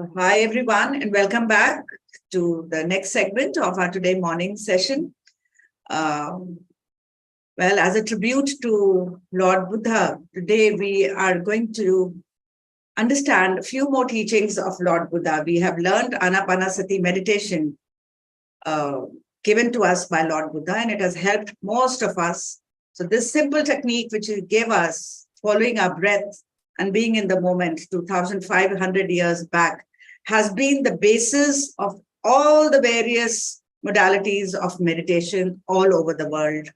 Hi, everyone, and welcome back to the next segment of our today morning session. Um, as a tribute to Lord Buddha, today we are going to understand a few more teachings of Lord Buddha. We have learned Anapanasati meditation uh, given to us by Lord Buddha, and it has helped most of us. So this simple technique, which he gave us, following our breath and being in the moment 2,500 years back, has been the basis of all the various modalities of meditation all over the world.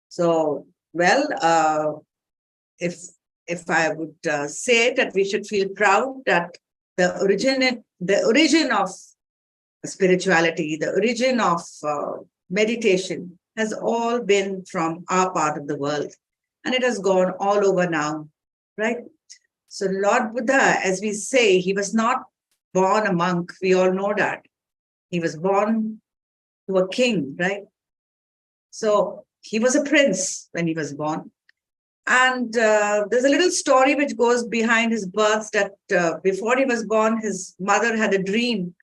So, if I would say that we should feel proud that the origin of spirituality, the origin of meditation has all been from our part of the world, and it has gone all over now, right? So Lord Buddha, as we say, he was not born a monk. We all know that. He was born to a king, right? So he was a prince when he was born. And there's a little story which goes behind his birth that before he was born, his mother had a dream.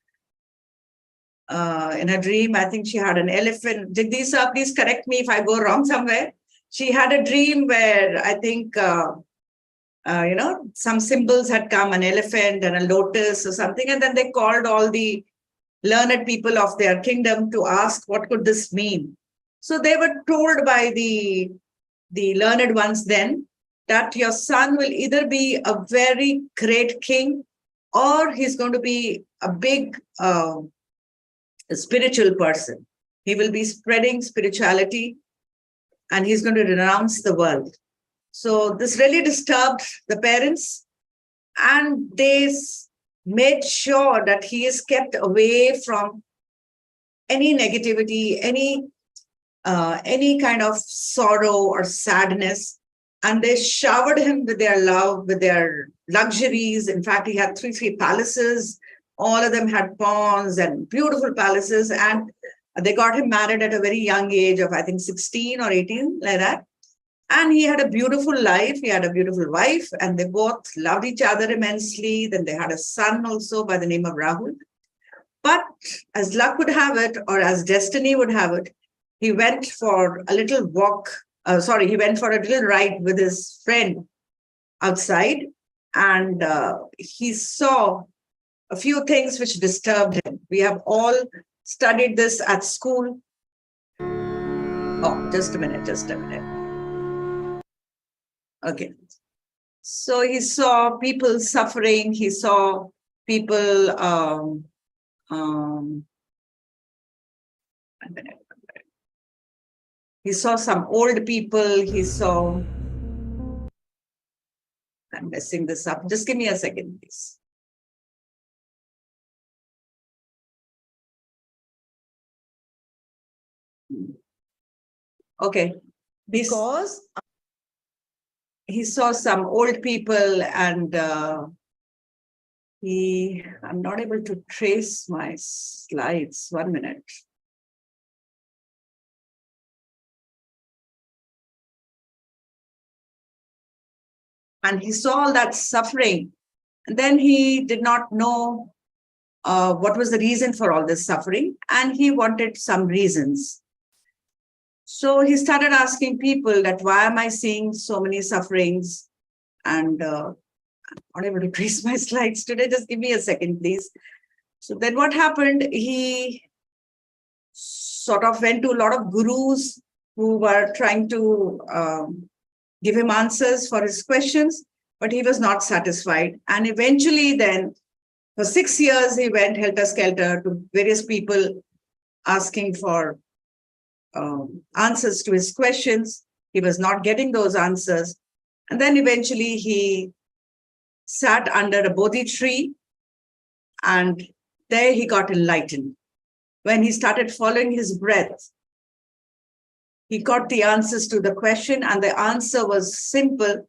In a dream, I think she had an elephant. Jagdish, please correct me if I go wrong somewhere. She had a dream where I think, some symbols had come, an elephant and a lotus or something. And then they called all the learned people of their kingdom to ask what could this mean. So they were told by the learned ones then that your son will either be a very great king or he's going to be a big spiritual person. He will be spreading spirituality and he's going to renounce the world. So this really disturbed the parents, and they made sure that he is kept away from any negativity, any kind of sorrow or sadness. And they showered him with their love, with their luxuries. In fact, he had three palaces. All of them had ponds and beautiful palaces. And they got him married at a very young age of, I think, 16 or 18, like that. And he had a beautiful life. He had a beautiful wife, and they both loved each other immensely. Then they had a son also by the name of Rahul. But as luck would have it, or as destiny would have it, he went for a little walk. He went for a little ride with his friend outside, and he saw a few things which disturbed him. We have all studied this at school. Oh, just a minute. Okay. So he saw people suffering. He saw people, he saw some old people. He saw, I'm messing this up. Just give me a second, please. Okay. Because he saw some old people, and I'm not able to trace my slides. 1 minute. And he saw all that suffering. And then he did not know what was the reason for all this suffering. And he wanted some reasons. So he started asking people that, why am I seeing so many sufferings? And I'm not able to trace my slides today. Just give me a second, please. So then what happened? He sort of went to a lot of gurus who were trying to give him answers for his questions, but he was not satisfied. And eventually then, for 6 years, he went helter-skelter to various people asking for answers to his questions. He was not getting those answers. And then eventually he sat under a Bodhi tree, and there he got enlightened. When he started following his breath, he got the answers to the question, and the answer was simple.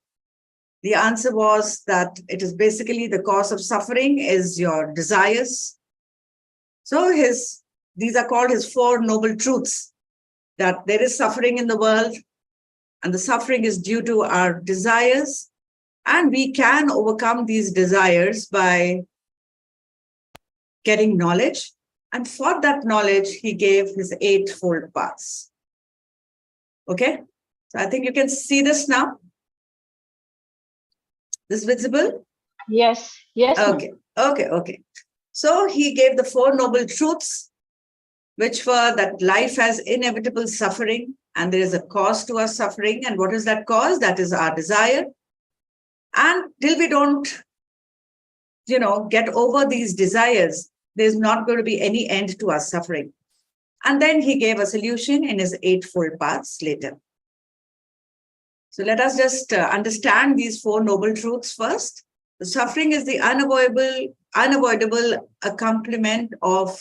The answer was that it is basically the cause of suffering is your desires. So these are called his 4 noble truths, that there is suffering in the world, and the suffering is due to our desires, And we can overcome these desires by getting knowledge. And for that knowledge, he gave his eightfold paths. Okay? So I think you can see this now. This visible? Yes. Yes. Okay. Okay. So he gave the Four Noble Truths, which were that life has inevitable suffering and there is a cause to our suffering. And what is that cause? That is our desire. And till we don't, get over these desires, there's not going to be any end to our suffering. And then he gave a solution in his eightfold paths later. So let us just understand these Four Noble Truths first. The suffering is the unavoidable accompaniment of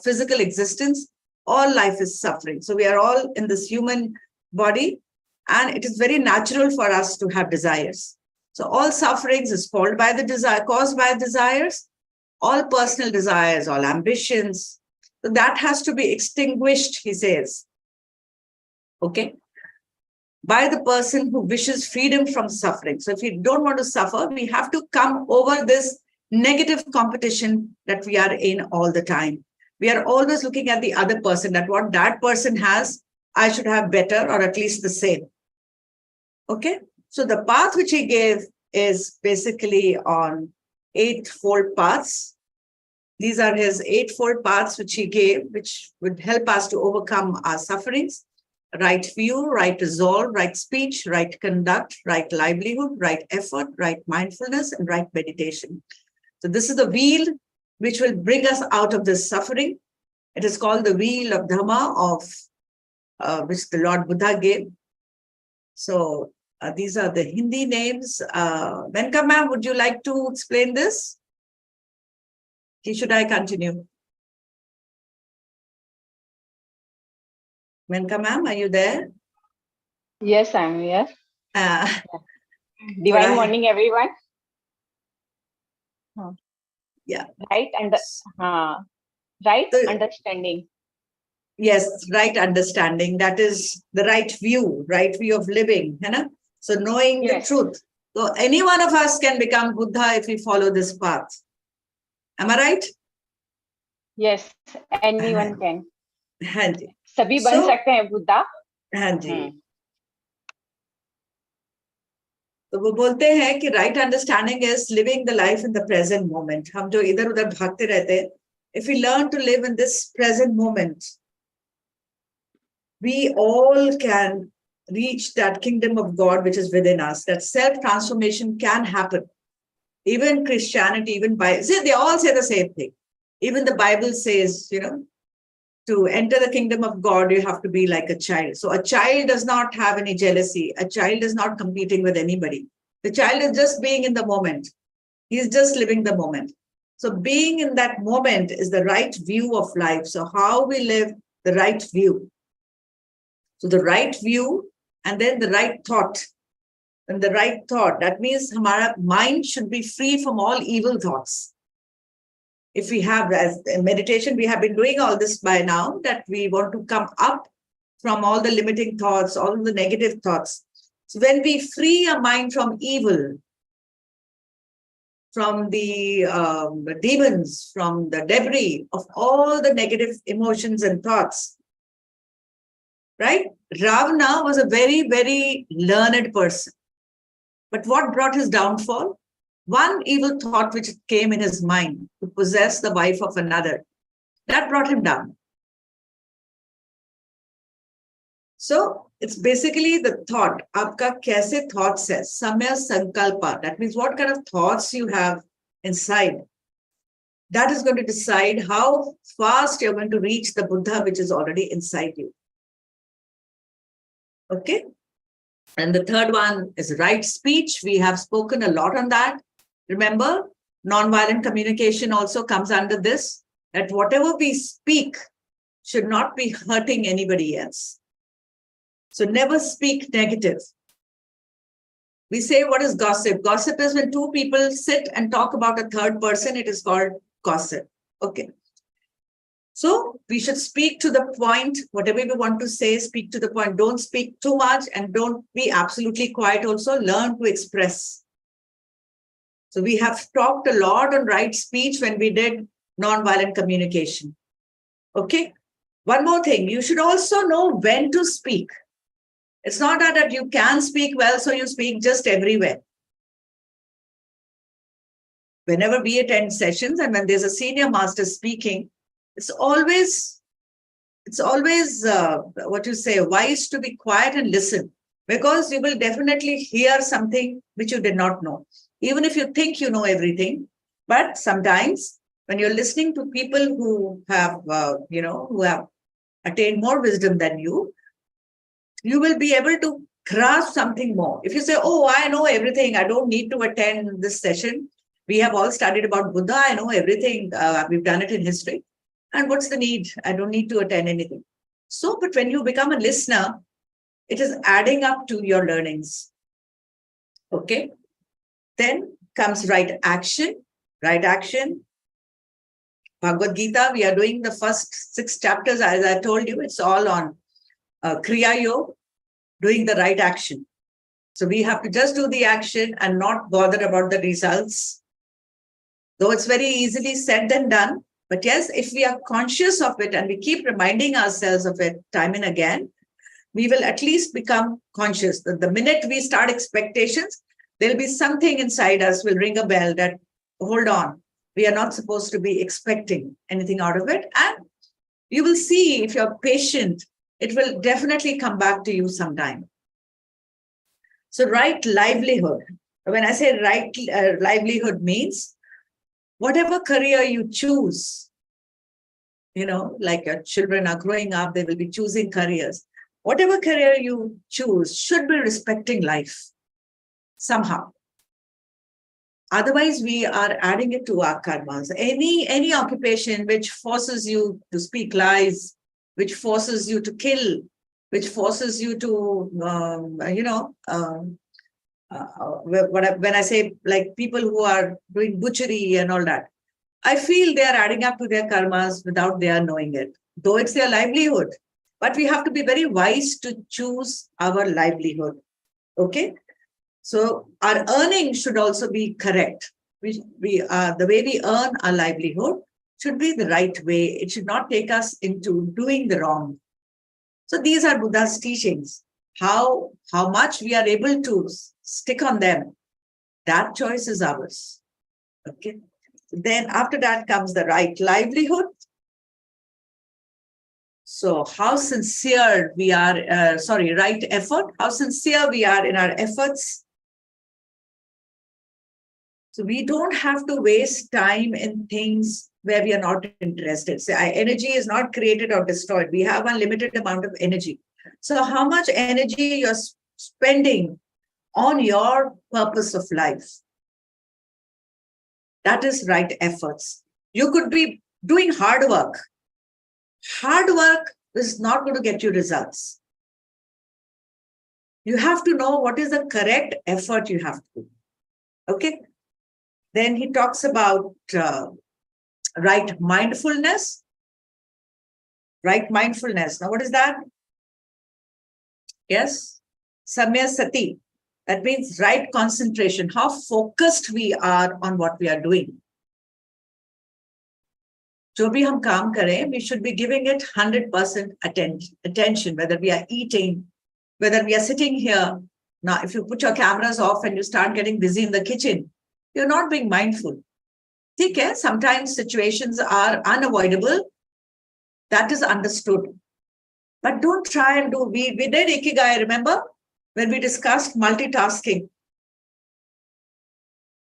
physical existence. All life is suffering. So we are all in this human body, and it is very natural for us to have desires. So all sufferings is caused by desires, all personal desires, all ambitions. So that has to be extinguished, he says. Okay? By the person who wishes freedom from suffering. So if we don't want to suffer, we have to come over this negative competition that we are in all the time. We are always looking at the other person, that what that person has, I should have better or at least the same. Okay? So the path which he gave is basically on eightfold paths. These are his eightfold paths which he gave, which would help us to overcome our sufferings. Right view, right resolve, right speech, right conduct, right livelihood, right effort, right mindfulness, and right meditation. So this is the wheel which will bring us out of this suffering. It is called the wheel of Dhamma, which the Lord Buddha gave. So these are the Hindi names. Venka ma'am, would you like to explain this? Should I continue? Venka ma'am, are you there? Yes, I'm here. Divine morning, everyone. Yeah. Right understanding. Yes, right understanding. That is the right view of living. So knowing the truth. So any one of us can become Buddha if we follow this path. Am I right? Yes, anyone can. हाँ जी. सभी बन सकते हैं बुद्धा. हाँ जी. तो वो बोलते हैं कि right understanding is living the life in the present moment. हम जो इधर उधर भागते रहते हैं, if we learn to live in this present moment, we all can reach that kingdom of God which is within us. That self-transformation can happen. Even Christianity, even Bible, they all say the same thing. Even the Bible says, to enter the kingdom of God, you have to be like a child. So a child does not have any jealousy. A child is not competing with anybody. The child is just being in the moment. He's just living the moment. So being in that moment is the right view of life. So how we live, the right view. So the right view and then the right thought. And the right thought, that means our mind should be free from all evil thoughts. If we have, as meditation, we have been doing all this by now, that we want to come up from all the limiting thoughts, all the negative thoughts. So when we free our mind from evil, from the demons, from the debris of all the negative emotions and thoughts, right? Ravana was a very, very learned person. But what brought his downfall? One evil thought which came in his mind to possess the wife of another. That brought him down. So it's basically the thought. Aapka kaise thoughts hai? Samya sankalpa. That means what kind of thoughts you have inside. That is going to decide how fast you're going to reach the Buddha which is already inside you. Okay? And the third one is right speech. We have spoken a lot on that. Remember, nonviolent communication also comes under this, that whatever we speak should not be hurting anybody else. So never speak negative. We say, what is gossip? Gossip is when two people sit and talk about a third person. It is called gossip. Okay. So we should speak to the point, whatever we want to say, speak to the point. Don't speak too much and don't be absolutely quiet also. Learn to express. So we have talked a lot on right speech when we did nonviolent communication. Okay. One more thing, you should also know when to speak. It's not that you can speak well, so you speak just everywhere. Whenever we attend sessions and when there's a senior master speaking, it's always what you say, wise to be quiet and listen, because you will definitely hear something which you did not know. Even if you think you know everything, but sometimes when you're listening to people who have, who have attained more wisdom than you will be able to grasp something more. If you say, oh, I know everything, I don't need to attend this session. We have all studied about Buddha. I know everything. We've done it in history. And what's the need? I don't need to attend anything. So, but when you become a listener, it is adding up to your learnings. Okay. Then comes right action. Right action. Bhagavad Gita, we are doing the first 6 chapters. As I told you, it's all on Kriya Yoga, doing the right action. So we have to just do the action and not bother about the results. Though it's very easily said than done. But yes, if we are conscious of it and we keep reminding ourselves of it time and again, we will at least become conscious. The minute we start expectations, there'll be something inside us will ring a bell that, hold on, we are not supposed to be expecting anything out of it. And you will see, if you're patient, it will definitely come back to you sometime. So right livelihood. When I say right livelihood means whatever career you choose, like your children are growing up, they will be choosing careers. Whatever career you choose should be respecting life somehow. Otherwise, we are adding it to our karmas. Any occupation which forces you to speak lies, which forces you to kill, which forces you to, when I say like people who are doing butchery and all that, I feel they are adding up to their karmas without their knowing it, though it's their livelihood. But we have to be very wise to choose our livelihood. Okay. So our earning should also be correct. The way we earn our livelihood should be the right way. It should not take us into doing the wrong. So these are Buddha's teachings. How much we are able to stick on them, that choice is ours. Okay. Then after that comes the right livelihood. So how sincere we are, right effort, how sincere we are in our efforts. So we don't have to waste time in things where we are not interested. So our energy is not created or destroyed. We have a limited amount of energy. So how much energy you're spending on your purpose of life? That is right efforts. You could be doing hard work. Hard work is not going to get you results. You have to know what is the correct effort you have to do. Okay. Then he talks about right mindfulness. Right mindfulness. Now, what is that? Yes. Samya Sati. That means right concentration. How focused we are on what we are doing. जो भी हम काम करें, we should be giving it 100% attention, whether we are eating, whether we are sitting here. Now, if you put your cameras off and you start getting busy in the kitchen, you're not being mindful. Okay, sometimes situations are unavoidable. That is understood. But don't try and do. We did Ikigai, remember? When we discussed multitasking.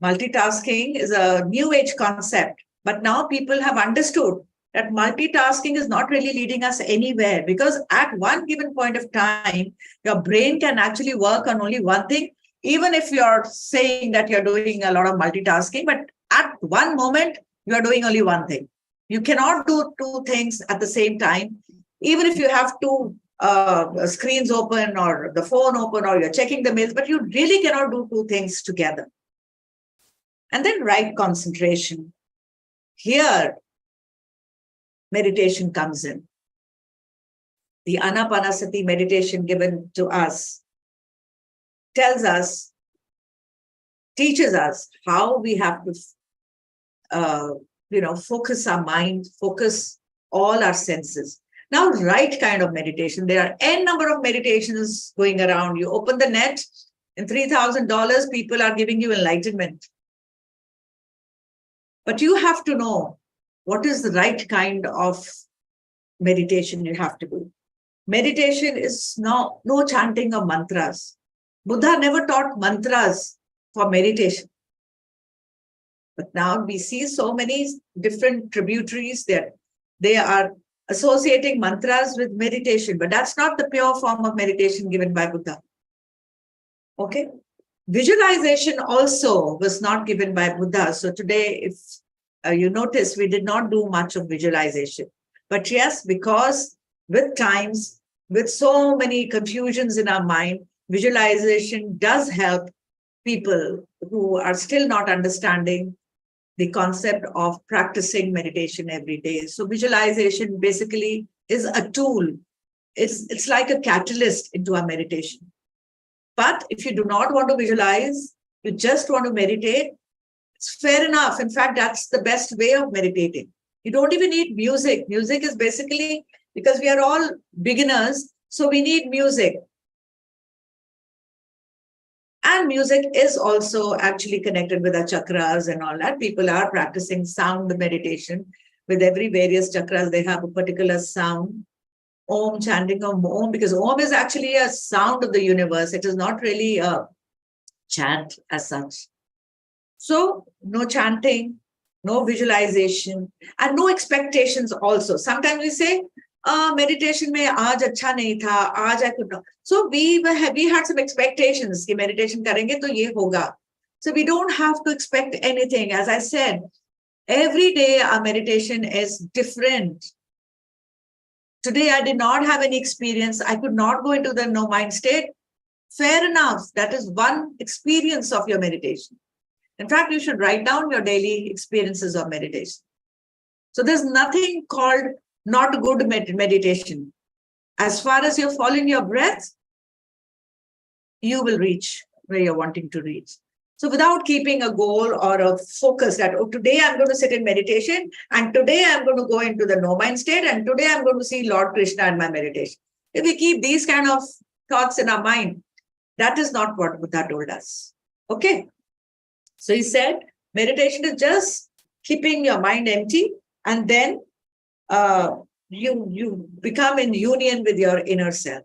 Multitasking is a new age concept. But now people have understood that multitasking is not really leading us anywhere, because at one given point of time, your brain can actually work on only one thing, even if you're saying that you're doing a lot of multitasking, but at one moment, you're doing only one thing. You cannot do 2 things at the same time, even if you have 2 screens open or the phone open or you're checking the mails, but you really cannot do 2 things together. And then right concentration. Here, meditation comes in. The Anapanasati meditation given to us tells us, teaches us how we have to, focus our mind, focus all our senses. Now, right kind of meditation. There are n number of meditations going around. You open the net, and $3,000 people are giving you enlightenment. But you have to know what is the right kind of meditation you have to do. Meditation is no chanting of mantras. Buddha never taught mantras for meditation. But now we see so many different tributaries there. They are associating mantras with meditation, but that's not the pure form of meditation given by Buddha. Okay? Visualization also was not given by Buddha. So today, if you notice, we did not do much of visualization. But yes, because with times, with so many confusions in our mind, visualization does help people who are still not understanding the concept of practicing meditation every day. So visualization basically is a tool. It's like a catalyst into our meditation. But if you do not want to visualize, you just want to meditate, it's fair enough. In fact, that's the best way of meditating. You don't even need music. Music is basically, because we are all beginners, so we need music. And music is also actually connected with our chakras and all that. People are practicing sound meditation. With every various chakras, they have a particular sound. Om, chanting of Om, because Om is actually a sound of the universe. It is not really a chant as such. So no chanting, no visualization, and no expectations also. Sometimes we say, meditation mein aaj acha nahi tha, aaj I could not. So we had some expectations ki meditation karenge to ye hoga. So we don't have to expect anything. As I said, every day our meditation is different. Today I did not have any experience. I could not go into the no mind state. Fair enough. That is one experience of your meditation. In fact, you should write down your daily experiences of meditation. So there's nothing called not good meditation. As far as you're following your breath, you will reach where you're wanting to reach. So without keeping a goal or a focus that, oh, today I'm going to sit in meditation, and today I'm going to go into the no mind state, and today I'm going to see Lord Krishna in my meditation. If we keep these kind of thoughts in our mind, that is not what Buddha told us. Okay? So he said, meditation is just keeping your mind empty, and then you become in union with your inner self.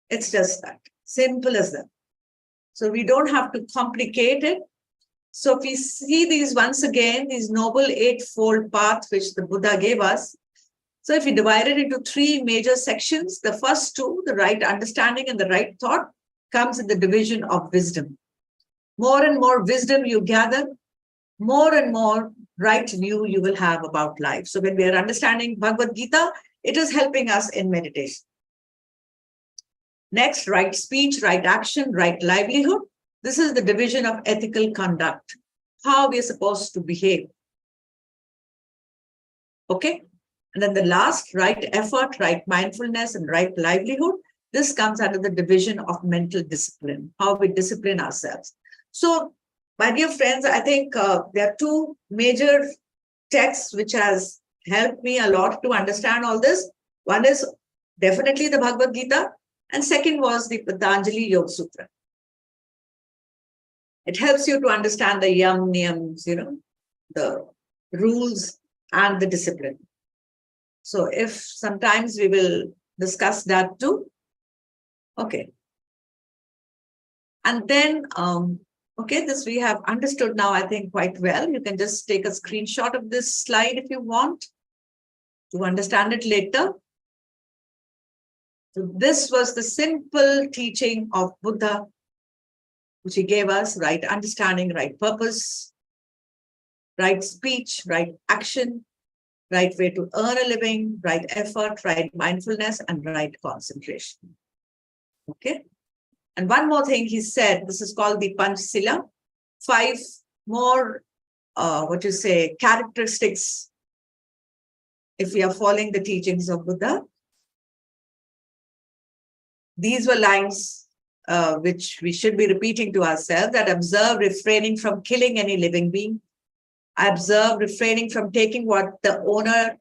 It's just that. Simple as that. So we don't have to complicate it. So if we see these once again, these noble eightfold path which the Buddha gave us. So if we divide it into three major sections, the first two, the right understanding and the right thought, comes in the division of wisdom. More and more wisdom you gather, more and more right view you will have about life. So when we are understanding Bhagavad Gita, it is helping us in meditation. Next, right speech, right action, right livelihood. This is the division of ethical conduct, how we are supposed to behave. Okay? And then the last, right effort, right mindfulness, and right livelihood. This comes under the division of mental discipline, how we discipline ourselves. So, my dear friends, I think there are two major texts which has helped me a lot to understand all this. One is definitely the Bhagavad Gita, and second was the Patanjali Yoga Sutra. It helps you to understand the yam niyams, the rules and the discipline. So if sometimes we will discuss that too. Okay. And then, okay, this we have understood now, I think, quite well. You can just take a screenshot of this slide if you want to understand it later. So this was the simple teaching of Buddha, which he gave us: right understanding, right purpose, right speech, right action, right way to earn a living, right effort, right mindfulness, and right concentration. Okay. And one more thing he said, this is called the Panchsila, 5 more, characteristics if we are following the teachings of Buddha. These were lines which we should be repeating to ourselves, that observe refraining from killing any living being. I observe refraining from taking what the owner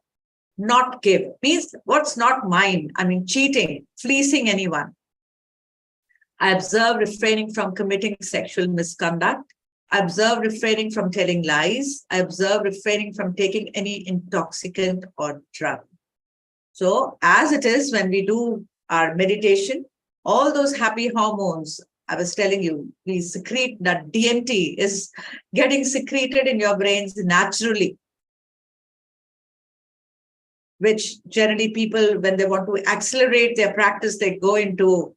not give. Means what's not mine. I mean, cheating, fleecing anyone. I observe refraining from committing sexual misconduct. I observe refraining from telling lies. I observe refraining from taking any intoxicant or drug. So as it is, when we do our meditation, all those happy hormones, I was telling you, we secrete, that DMT is getting secreted in your brains naturally, which generally people, when they want to accelerate their practice, they go into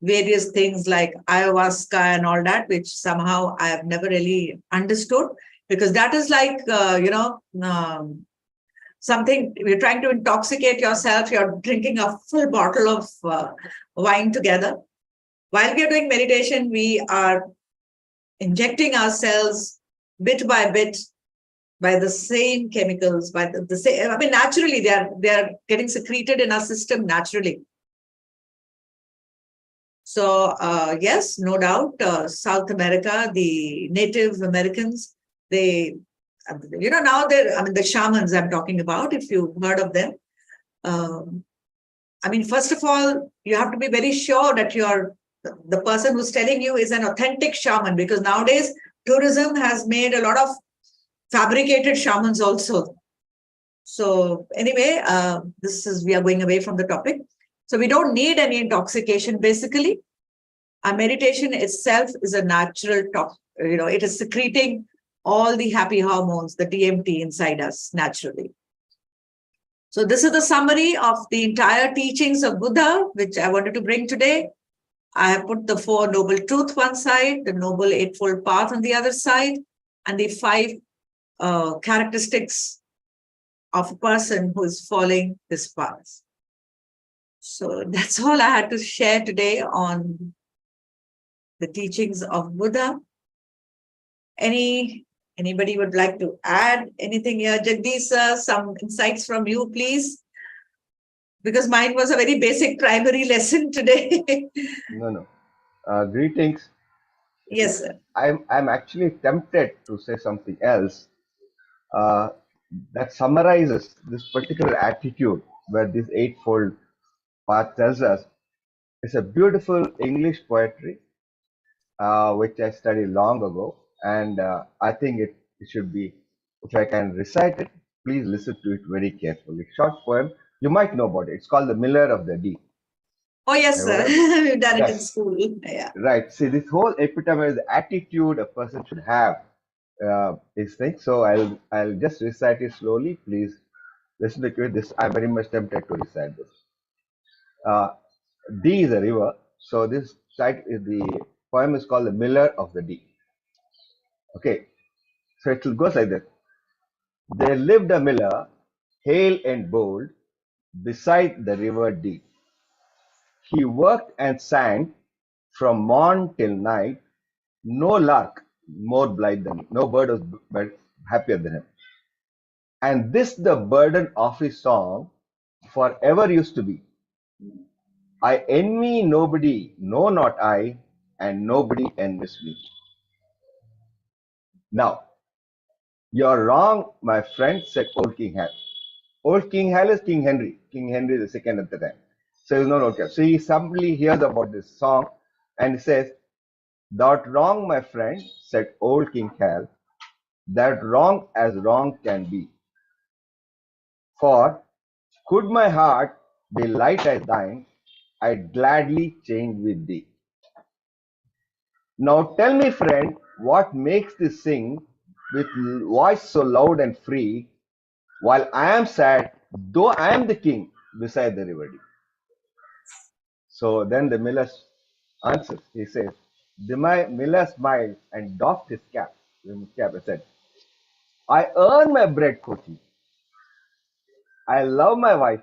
various things like ayahuasca and all that, which somehow I have never really understood, because that is like, something, you're trying to intoxicate yourself, you're drinking a full bottle of wine together. While we are doing meditation, we are injecting ourselves bit by bit by the same chemicals, by the same, I mean, naturally, they are getting secreted in our system naturally. So, yes, no doubt, South America, the Native Americans, they, now they're, I mean, the shamans I'm talking about, if you've heard of them. I mean, first of all, you have to be very sure that the person who's telling you is an authentic shaman, because nowadays tourism has made a lot of fabricated shamans also. So anyway, we are going away from the topic. So we don't need any intoxication. Basically, our meditation itself is a natural talk. It is secreting all the happy hormones, the DMT inside us naturally. So this is the summary of the entire teachings of Buddha, which I wanted to bring today. I have put the Four Noble Truths one side, the Noble Eightfold Path on the other side, and the 5 characteristics of a person who is following this path. So that's all I had to share today on the teachings of Buddha. Anybody would like to add anything here? Jagdish, some insights from you, please. Because mine was a very basic primary lesson today. No. Greetings. Yes, sir. I'm actually tempted to say something else that summarizes this particular attitude where this eightfold path tells us. It's a beautiful English poetry which I studied long ago, and I think it should be, if I can recite it, please listen to it very carefully. Short poem, you might know about it. It's called The Miller of the Deep. Oh, yes, sir. We've done it in school. Yeah. Right. See, this whole epitome is the attitude a person should have. This thing. So I'll just recite it slowly. Please listen to it. This I'm very much tempted to recite this. D is a river. So this site is the poem is called The Miller of the Deep. Okay. So it goes like this. There lived a miller, hale and bold, beside the river deep. He worked and sang from morn till night. No lark more blithe than him. No bird was happier than him. And this the burden of his song forever used to be. I envy nobody, no not I, and nobody envies me. Now, you're wrong, my friend, said old King Hal. Old King Hal is King Henry. King Henry the second at the time. So he's not okay. So he suddenly hears about this song and he says, "Thou'rt wrong, my friend," said old King Hal, "that wrong as wrong can be. For could my heart be light as thine, I'd gladly change with thee. Now tell me, friend, what makes thee sing with voice so loud and free, while I am sad, though I am the king beside the river deep." So then the miller answers. He says, the miller smiled and doffed his cap. And said, "I earn my bread, quoth he. I love my wife.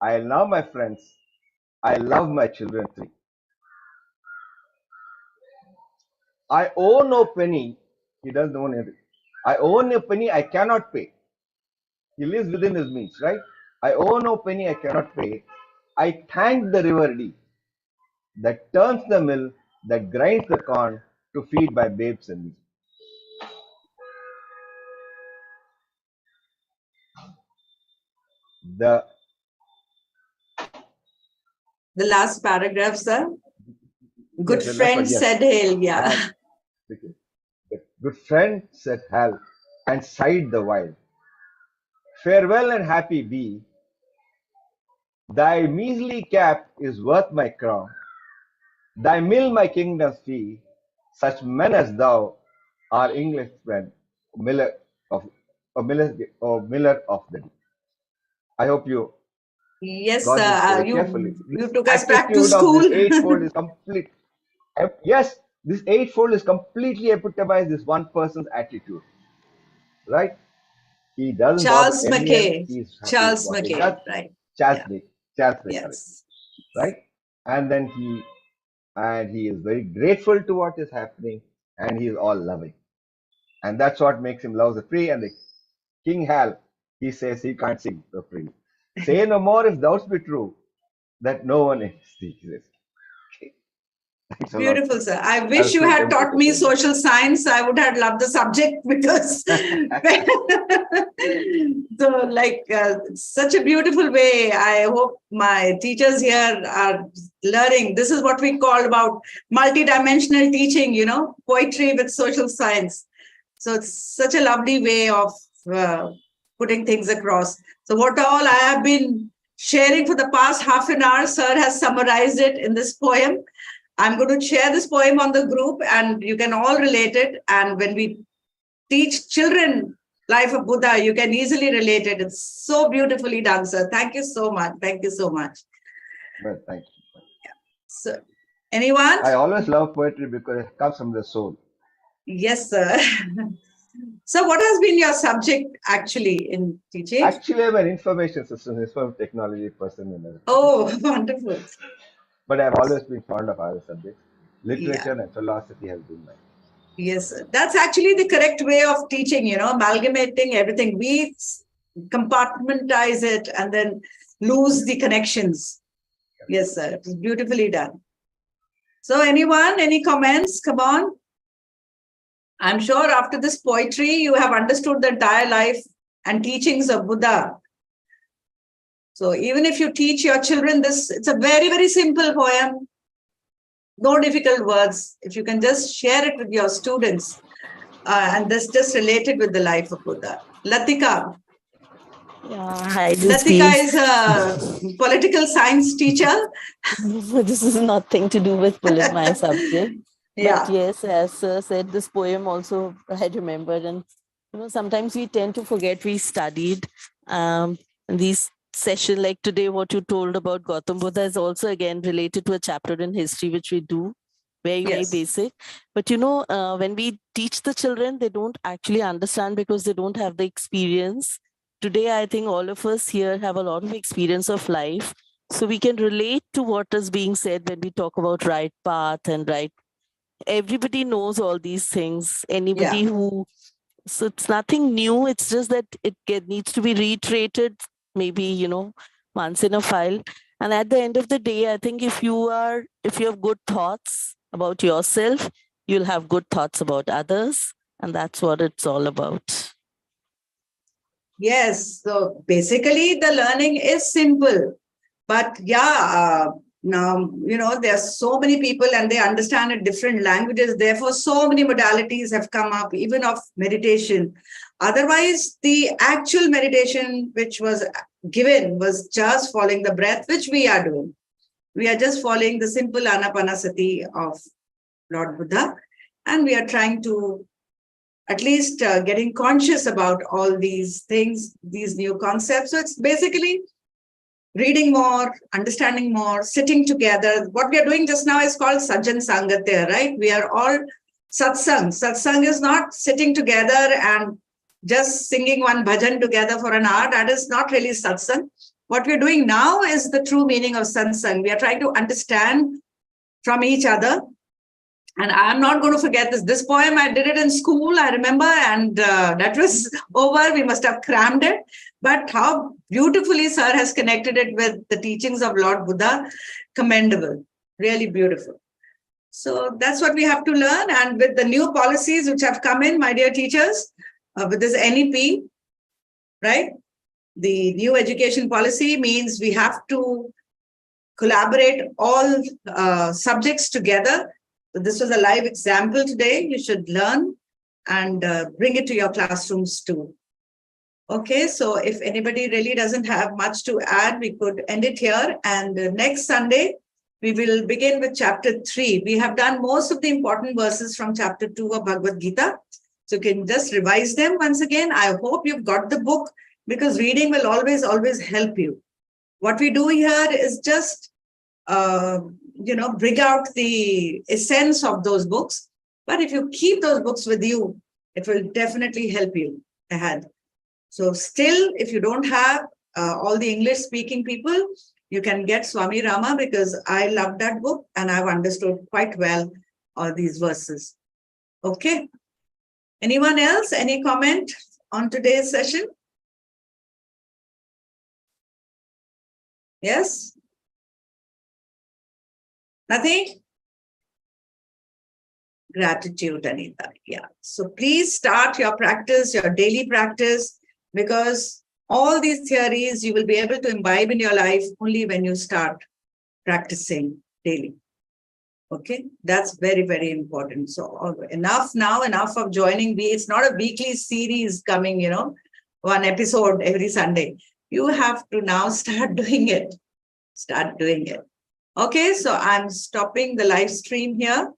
I love my friends. I love my children three. I owe no penny." He doesn't own anything. "I owe no penny I cannot pay." He lives within his means, right? I owe no penny I cannot pay. I thank the river Dee that turns the mill, that grinds the corn to feed my babes and me. The last paragraph, sir. Good yes, the last friend one, yes. said hail, yeah. And the good friend said Hal and sighed the while. Farewell and happy be. Thy measly cap is worth my crown. Thy mill my kingdom's fee. Such men as thou are Englishmen, miller of miller of the day. I hope you Yes, got this sir. very carefully. You This took us back to attitude of school. this eightfold is complete. Yes, this eightfold is completely epitomized this one person's attitude, right? He doesn't bother Charles anyone. Mackay. He's happy with Charles what he Mackay, does. right? Charles Yeah. Dick, Charles Dick, correct, Yes. right? And then he is very grateful to what is happening, and he is all loving, and that's what makes him love the free. And the King Hal, he says he can't sing the free. Say no more if thou's be true, that no one is thee. Thanks a lot. Beautiful, sir. I I'll wish you feel had taught me tempted to say social science. I would have loved the subject because so such a beautiful way. I hope my teachers here are learning. This is what we call about multidimensional teaching, poetry with social science. So it's such a lovely way of putting things across. So what all I have been sharing for the past half an hour, sir has summarized it in this poem. I'm going to share this poem on the group and you can all relate it. And when we teach children Life of Buddha, you can easily relate it. It's so beautifully done, sir. Thank you so much. Thank you so much. Well, thank you. So, anyone? I always love poetry because it comes from the soul. Yes, sir. So what has been your subject actually in teaching? Actually, I'm an information technology person. Oh, wonderful. But I've always been fond of other subjects. Literature and philosophy has been mine. Yes, that's actually the correct way of teaching, amalgamating everything. We compartmentalize it and then lose the connections. Yes, sir. It was beautifully done. So anyone, any comments? Come on. I'm sure after this poetry, you have understood the entire life and teachings of Buddha. So even if you teach your children this, it's a very, very simple poem. No difficult words. If you can just share it with your students and this just related with the life of Buddha. Latika. Yeah, hi, Latika is a political science teacher. This is nothing to do with my subject. Yeah. But yes, as Sir said, this poem also I remembered. And, sometimes we tend to forget we studied. These session like today, what you told about Gautam Buddha is also again related to a chapter in history, which we do. Very, very basic. But, when we teach the children, they don't actually understand because they don't have the experience. Today, I think all of us here have a lot of experience of life. So we can relate to what is being said when we talk about right path and right. Everybody knows all these things. Anybody so it's nothing new. It's just that it needs to be reiterated, maybe, once in a while. And at the end of the day, I think if you have good thoughts about yourself, you'll have good thoughts about others. And that's what it's all about. Yes. So basically the learning is simple, but now, there are so many people and they understand it different languages. Therefore, so many modalities have come up, even of meditation. Otherwise, the actual meditation which was given was just following the breath, which we are doing. We are just following the simple Anapanasati of Lord Buddha. And we are trying to at least getting conscious about all these things, these new concepts. So it's basically reading more, understanding more, sitting together. What we are doing just now is called Sajjan Sangatya, right? We are all satsang. Satsang is not sitting together and just singing one bhajan together for an hour. That is not really satsang. What we're doing now is the true meaning of satsang. We are trying to understand from each other And I'm not going to forget this. This poem, I did it in school, I remember, and that was over. We must have crammed it. But how beautifully Sir has connected it with the teachings of Lord Buddha. Commendable. Really beautiful. So that's what we have to learn. And with the new policies which have come in, my dear teachers, with this NEP, right? The new education policy means we have to collaborate all subjects together. So this was a live example today. You should learn and bring it to your classrooms too. Okay, so if anybody really doesn't have much to add, we could end it here. And next Sunday, we will begin with chapter 3. We have done most of the important verses from chapter 2 of Bhagavad Gita. So you can just revise them once again. I hope you've got the book, because reading will always help you. What we do here is just, bring out the essence of those books. But if you keep those books with you, it will definitely help you ahead. So still, if you don't have all the English-speaking people, you can get Swami Rama, because I love that book and I've understood quite well all these verses. Okay. Anyone else? Any comment on today's session? Yes? Nothing? Gratitude, Anita. Yeah. So please start your practice, your daily practice, because all these theories you will be able to imbibe in your life only when you start practicing daily. Okay, that's very, very important. So enough now, enough of joining me. It's not a weekly series coming, one episode every Sunday. You have to now start doing it. Start doing it. Okay, so I'm stopping the live stream here.